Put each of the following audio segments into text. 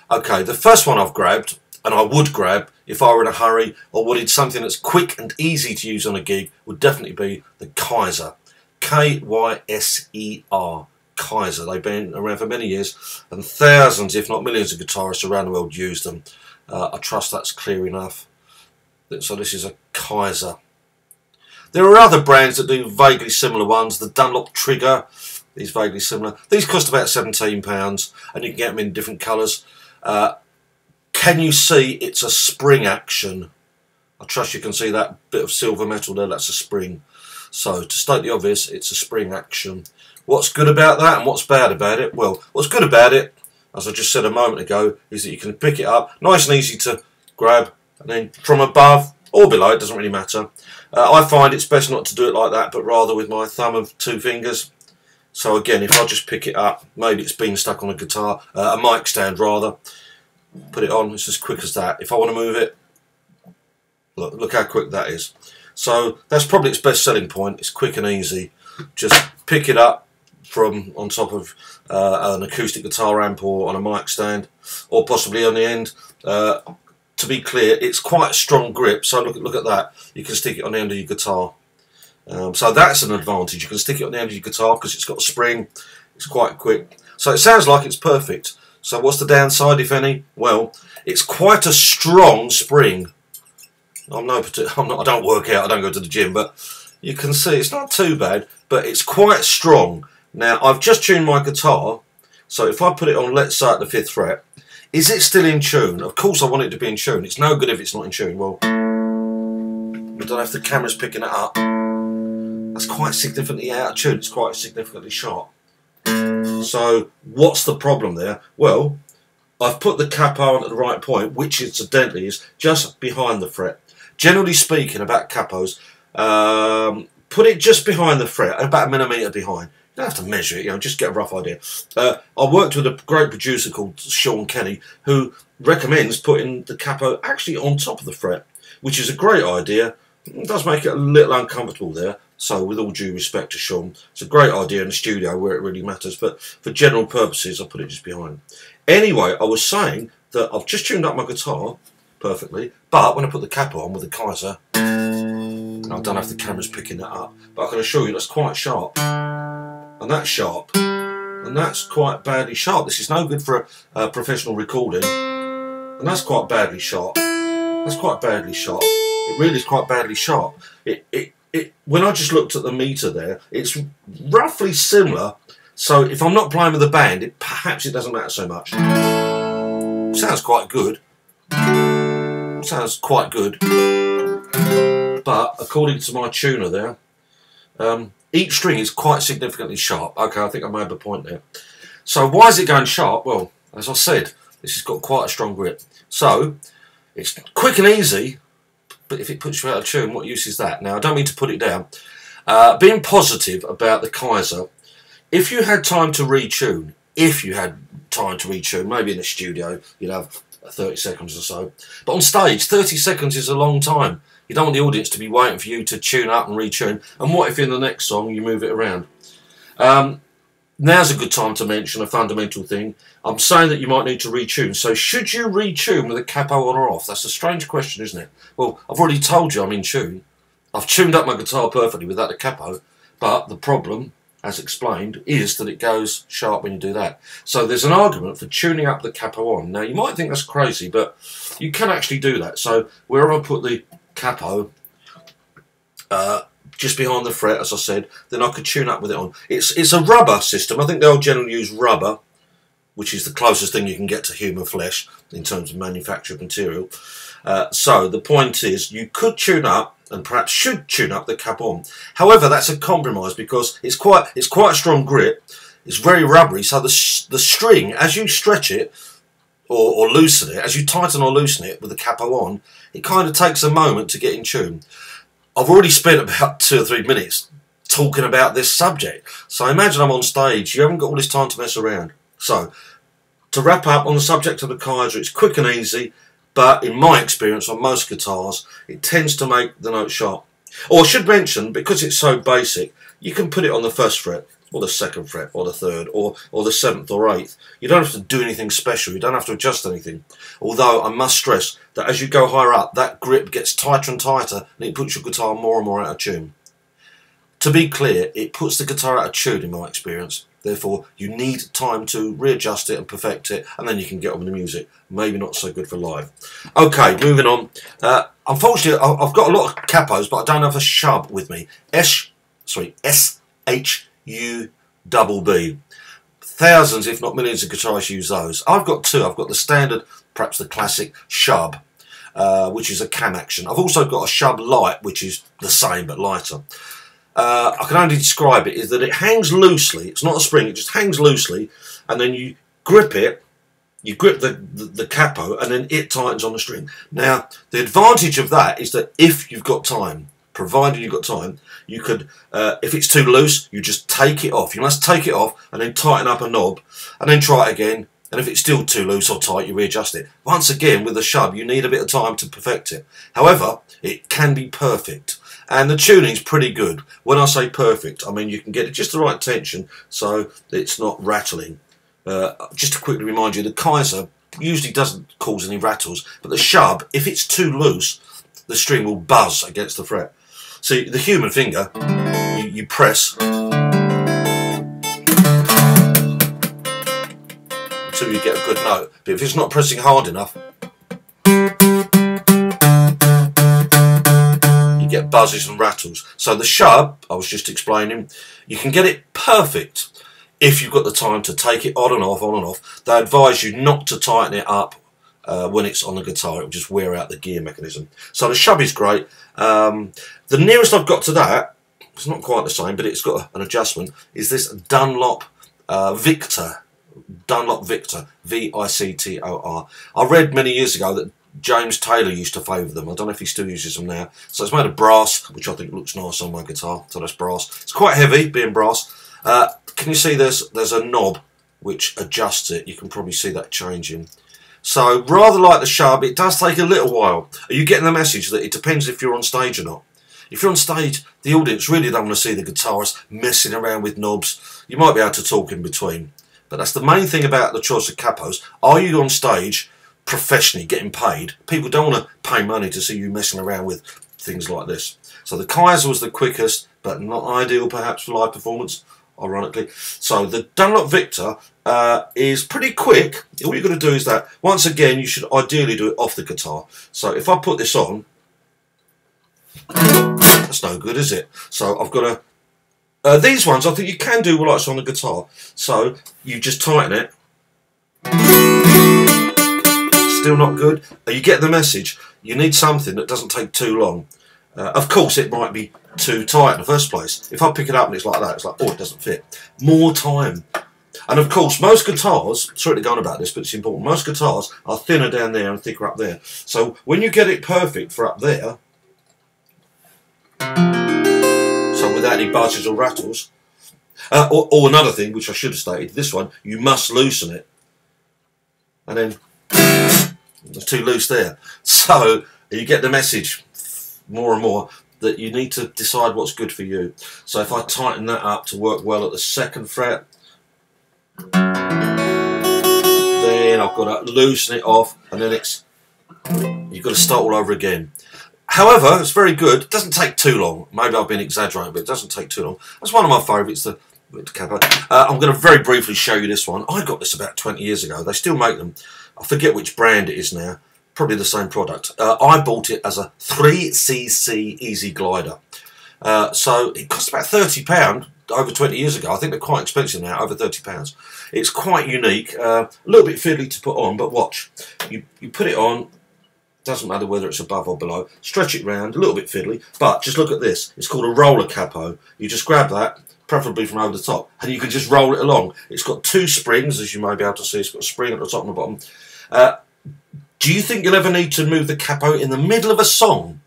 Okay, the first one I've grabbed, and I would grab if I were in a hurry or wanted something that's quick and easy to use on a gig, would definitely be the Kaiser. K-Y-S-E-R. Kaiser. They've been around for many years, and thousands, if not millions, of guitarists around the world use them. I trust that's clear enough. So this is a Kaiser. There are other brands that do vaguely similar ones. The Dunlop Trigger is vaguely similar. These cost about £17, and you can get them in different colours. Can you see it's a spring action? I trust you can see that bit of silver metal there, that's a spring. So to state the obvious, it's a spring action. What's good about that and what's bad about it? Well, what's good about it, as I just said a moment ago, is that you can pick it up, nice and easy to grab, and then from above or below, it doesn't really matter. I find it's best not to do it like that, but rather with my thumb of 2 fingers. So again, if I just pick it up, maybe it's been stuck on a guitar, a mic stand rather, put it on, it's as quick as that. If I want to move it, look how quick that is. So that's probably its best selling point. It's quick and easy. Just pick it up from on top of an acoustic guitar amp or on a mic stand, or possibly on the end. To be clear, it's quite a strong grip, so look at that. You can stick it on the end of your guitar. So that's an advantage. You can stick it on the end of your guitar because it's got a spring. It's quite quick. So it sounds like it's perfect. So what's the downside, if any? Well, it's quite a strong spring. I don't work out, I don't go to the gym, but you can see it's not too bad, but it's quite strong. Now, I've just tuned my guitar, so if I put it on, let's say, at the 5th fret, is it still in tune? Of course I want it to be in tune. It's no good if it's not in tune. Well, I don't know if the camera's picking it up. That's quite significantly out of tune. It's quite significantly sharp. So, what's the problem there? Well, I've put the capo on at the right point, which incidentally is just behind the fret. Generally speaking, about capos, put it just behind the fret, about a millimetre behind. You don't have to measure it, you know, just get a rough idea. I worked with a great producer called Sean Kenny, who recommends putting the capo actually on top of the fret, which is a great idea. It does make it a little uncomfortable there. So, with all due respect to Sean, it's a great idea in the studio where it really matters, but for general purposes, I put it just behind. Anyway, I was saying that I've just tuned up my guitar perfectly, but when I put the capo on with the Kaiser, I don't know if the camera's picking that up, but I can assure you that's quite sharp, and that's sharp, and that's quite badly sharp. This is no good for a professional recording, and that's quite badly sharp. That's quite badly sharp. It really is quite badly sharp. When I just looked at the meter there, it's roughly similar. So if I'm not playing with a band, perhaps it doesn't matter so much. Sounds quite good. Sounds quite good. But according to my tuner there, each string is quite significantly sharp. Okay, I think I made the point there. So why is it going sharp? Well, as I said, this has got quite a strong grip. So it's quick and easy. But if it puts you out of tune, what use is that? Now, I don't mean to put it down. Being positive about the Kaiser, if you had time to retune, maybe in a studio, you'd have 30 seconds or so. But on stage, 30 seconds is a long time. You don't want the audience to be waiting for you to tune up and retune. And what if in the next song you move it around? Now's a good time to mention a fundamental thing. I'm saying that you might need to retune. So should you retune with a capo on or off? That's a strange question, isn't it? Well, I've already told you I'm in tune. I've tuned up my guitar perfectly without a capo. But the problem, as explained, is that it goes sharp when you do that. So there's an argument for tuning up the capo on. Now, you might think that's crazy, but you can actually do that. So wherever I put the capo, just behind the fret, as I said, then I could tune up with it on. It's a rubber system. I think they'll generally use rubber, which is the closest thing you can get to human flesh in terms of manufactured material. So the point is, you could tune up, and perhaps should tune up the cap on. However, that's a compromise because it's quite a strong grip. It's very rubbery, so the string, as you stretch it or loosen it, as you tighten or loosen it with the capo on, it kind of takes a moment to get in tune. I've already spent about 2 or 3 minutes talking about this subject. So imagine I'm on stage, you haven't got all this time to mess around. So, to wrap up on the subject of the Kaiser, it's quick and easy, but in my experience on most guitars, it tends to make the note sharp. Or I should mention, because it's so basic, you can put it on the 1st fret. or the 2nd fret, or the 3rd, or the 7th or 8th. You don't have to do anything special, you don't have to adjust anything. Although I must stress that as you go higher up, that grip gets tighter and tighter, and it puts your guitar more and more out of tune. To be clear, it puts the guitar out of tune in my experience. Therefore, you need time to readjust it and perfect it, and then you can get on with the music. Maybe not so good for live. Okay, moving on. Unfortunately, I've got a lot of capos, but I don't have a shub with me. S-H-U-B-B. Thousands, if not millions, of guitarists use those. I've got two. I've got the standard, perhaps the classic shub, which is a cam action. I've also got a shub light, which is the same but lighter. I can only describe it is that it hangs loosely. It's not a spring, it just hangs loosely, and then you grip it, you grip the capo, and then it tightens on the string. Now, the advantage of that is that if you've got time, provided you've got time, you could, if it's too loose, you just take it off. You must take it off and then tighten up a knob, and then try it again. And if it's still too loose or tight, you readjust it. Once again, with the shub, you need a bit of time to perfect it. However, it can be perfect. And the tuning's pretty good. When I say perfect, I mean you can get it just the right tension so it's not rattling. Just to quickly remind you, the Kaiser usually doesn't cause any rattles, but the shub, if it's too loose, the string will buzz against the fret. See, the human finger, you press until you get a good note, but if it's not pressing hard enough, get buzzes and rattles. So the shub, I was just explaining, you can get it perfect if you've got the time to take it on and off, on and off. They advise you not to tighten it up when it's on the guitar. It will just wear out the gear mechanism. So the shub is great. The nearest I've got to that, it's not quite the same, but it's got an adjustment, is this Dunlop Victor. Dunlop Victor, V-I-C-T-O-R. I read many years ago that James Taylor used to favour them. I don't know if he still uses them now. So it's made of brass, which I think looks nice on my guitar. So that's brass. It's quite heavy, being brass. Can you see there's a knob which adjusts it? You can probably see that changing. So rather like the shub, it does take a little while. Are you getting the message that it depends if you're on stage or not? If you're on stage, the audience really don't want to see the guitarist messing around with knobs. You might be able to talk in between. But that's the main thing about the choice of capos. Are you on stage professionally getting paid? People don't want to pay money to see you messing around with things like this. So the Kaiser was the quickest, but not ideal perhaps for live performance, ironically. So the Dunlop Victor is pretty quick. All you've got to do is that, once again, you should ideally do it off the guitar. So if I put this on, that's no good, is it? So I've got to, these ones I think you can do like it's on the guitar. So you just tighten it. Still not good. You get the message. You need something that doesn't take too long. Of course, it might be too tight in the first place. If I pick it up and it's like that, it's like, oh, it doesn't fit. More time. And of course, most guitars, sorry to go on about this, but it's important, most guitars are thinner down there and thicker up there. So when you get it perfect for up there, so without any buzzes or rattles, or another thing, which I should have stated, this one, you must loosen it. And then it's too loose there. So you get the message more and more that you need to decide what's good for you. So if I tighten that up to work well at the 2nd fret, then I've got to loosen it off, and then you've got to start all over again. However, it's very good. It doesn't take too long. Maybe I've been exaggerating, but it doesn't take too long. That's one of my favourites, the Capo. I'm going to very briefly show you this one. I got this about 20 years ago. They still make them. I forget which brand it is now. Probably the same product. I bought it as a 3cc Easy Glider. So it cost about £30 over 20 years ago. I think they're quite expensive now, over £30. It's quite unique. A little bit fiddly to put on, but watch. You put it on. Doesn't matter whether it's above or below. Stretch it round, a little bit fiddly, but just look at this. It's called a roller capo. You just grab that, preferably from over the top, and you can just roll it along. It's got 2 springs, as you may be able to see. It's got a spring at the top and the bottom. Do you think you'll ever need to move the capo in the middle of a song?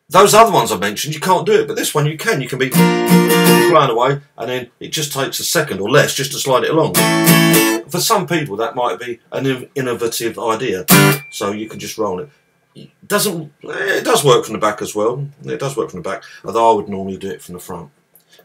Those other ones I mentioned, you can't do it, but this one you can. You can be flying away, and then it just takes a second or less just to slide it along. For some people, that might be an innovative idea. So you can just roll it. It does work from the back as well. It does work from the back, although I would normally do it from the front.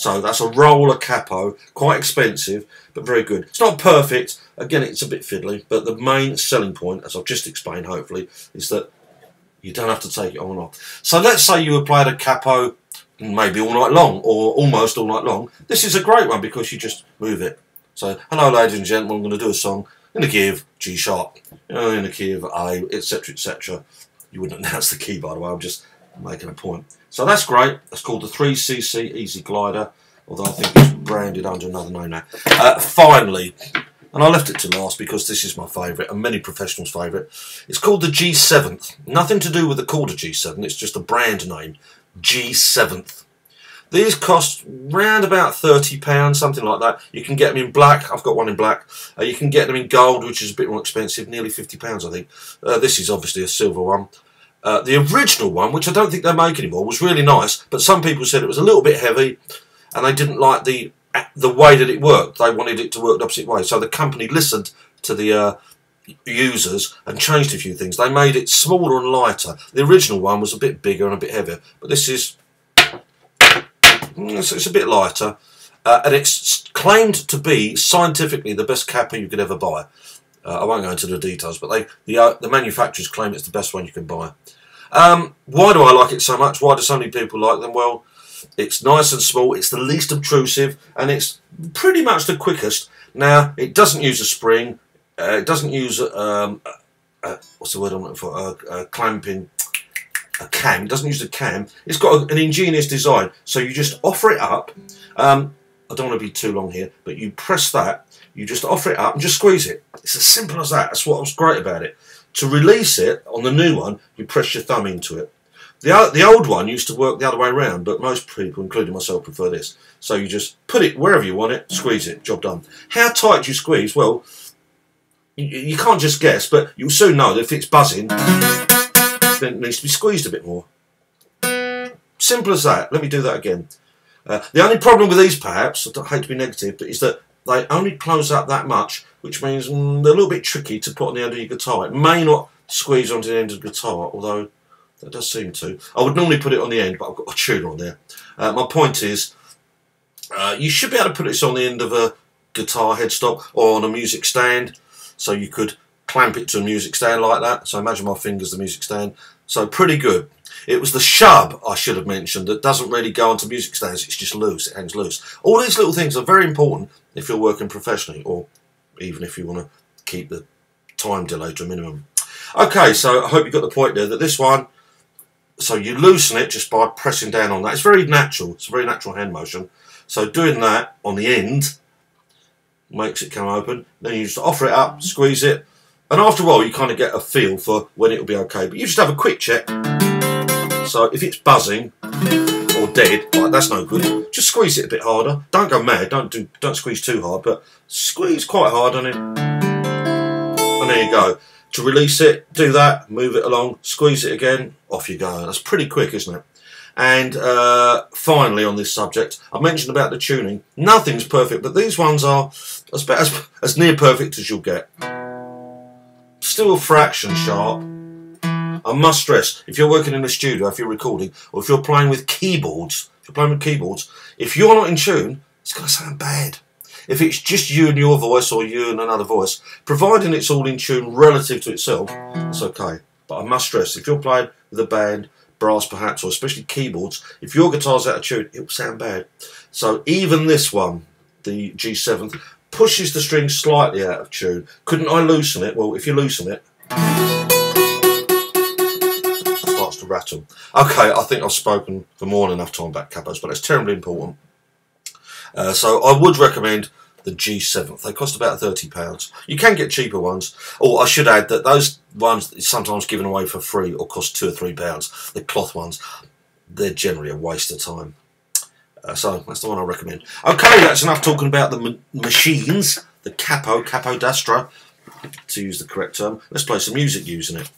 So that's a roller capo, quite expensive, but very good. It's not perfect, again it's a bit fiddly, but the main selling point, as I've just explained hopefully, is that you don't have to take it on and off. So let's say you applied a capo maybe all night long, or almost all night long. This is a great one because you just move it. So, hello ladies and gentlemen, I'm going to do a song in the key of G sharp, in the key of A, etc, etc. You wouldn't announce the key, by the way, I'm just making a point. So that's great. That's called the 3cc Easy Glider, although I think it's branded under another name now. Finally, and I left it to last because this is my favourite and many professionals' favourite, it's called the G7th. Nothing to do with the quarter G7, it's just a brand name, G7th. These cost round about £30, something like that. You can get them in black. I've got one in black. You can get them in gold, which is a bit more expensive, nearly £50, I think. This is obviously a silver one. The original one, which I don't think they make anymore, was really nice, but some people said it was a little bit heavy, and they didn't like the way that it worked. They wanted it to work the opposite way. So the company listened to the users and changed a few things. They made it smaller and lighter. The original one was a bit bigger and a bit heavier, but this is... it's a bit lighter, and it's claimed to be scientifically the best capo you could ever buy. I won't go into the details, but the manufacturers claim it's the best one you can buy. Why do I like it so much? Why do so many people like them? Well, it's nice and small, it's the least obtrusive, and it's pretty much the quickest. Now, it doesn't use a spring, it doesn't use what's the word I'm looking for? Clamping. A cam. It doesn't use a cam. It's got an ingenious design. So you just offer it up. I don't want to be too long here, but you press that. You just offer it up and just squeeze it. It's as simple as that. That's what was great about it. To release it on the new one, you press your thumb into it. The old one used to work the other way around, but most people, including myself, prefer this. So you just put it wherever you want it, squeeze it, job done. How tight do you squeeze? Well, you can't just guess, but you'll soon know that if it's buzzing, then it needs to be squeezed a bit more. Simple as that. Let me do that again. The only problem with these, perhaps, I hate to be negative, but is that they only close up that much, which means they're a little bit tricky to put on the end of your guitar. It may not squeeze onto the end of the guitar, although that does seem to. I would normally put it on the end, but I've got a tuner on there. My point is, you should be able to put this on the end of a guitar headstock or on a music stand, so you could clamp it to a music stand like that. So imagine my fingers the music stand. So pretty good. It was the shub, I should have mentioned, that doesn't really go onto music stands. It's just loose, it hangs loose. All these little things are very important if you're working professionally, or even if you want to keep the time delay to a minimum. Okay, so I hope you got the point there, that this one, so you loosen it just by pressing down on that. It's very natural, it's a very natural hand motion. So doing that on the end makes it come open. Then you just offer it up, squeeze it, and after a while you kind of get a feel for when it'll be okay. But you just have a quick check. So if it's buzzing or dead, like that's no good, just squeeze it a bit harder. Don't go mad, don't squeeze too hard, but squeeze quite hard on it. And there you go. To release it, do that, move it along, squeeze it again, off you go. That's pretty quick, isn't it? And finally on this subject, I mentioned about the tuning. Nothing's perfect, but these ones are as near perfect as you'll get. Still a fraction sharp. I must stress, if you're working in a studio, if you're recording, or if you're playing with keyboards, if you're not in tune, it's going to sound bad. If it's just you and your voice, or you and another voice, providing it's all in tune relative to itself, it's okay. But I must stress, if you're playing with a band, brass perhaps, or especially keyboards, if your guitar's out of tune, it will sound bad. So even this one, the G7th, pushes the strings slightly out of tune. Couldn't I loosen it? Well, if you loosen it, starts to rattle. Okay, I think I've spoken for more than enough time about capos, but it's terribly important. So I would recommend the G7th. They cost about £30. You can get cheaper ones. Oh, I should add that those ones that sometimes given away for free or cost £2 or £3, the cloth ones, they're generally a waste of time. So that's the one I recommend. Okay, that's enough talking about the machines, the Capo Dastra, to use the correct term. Let's play some music using it.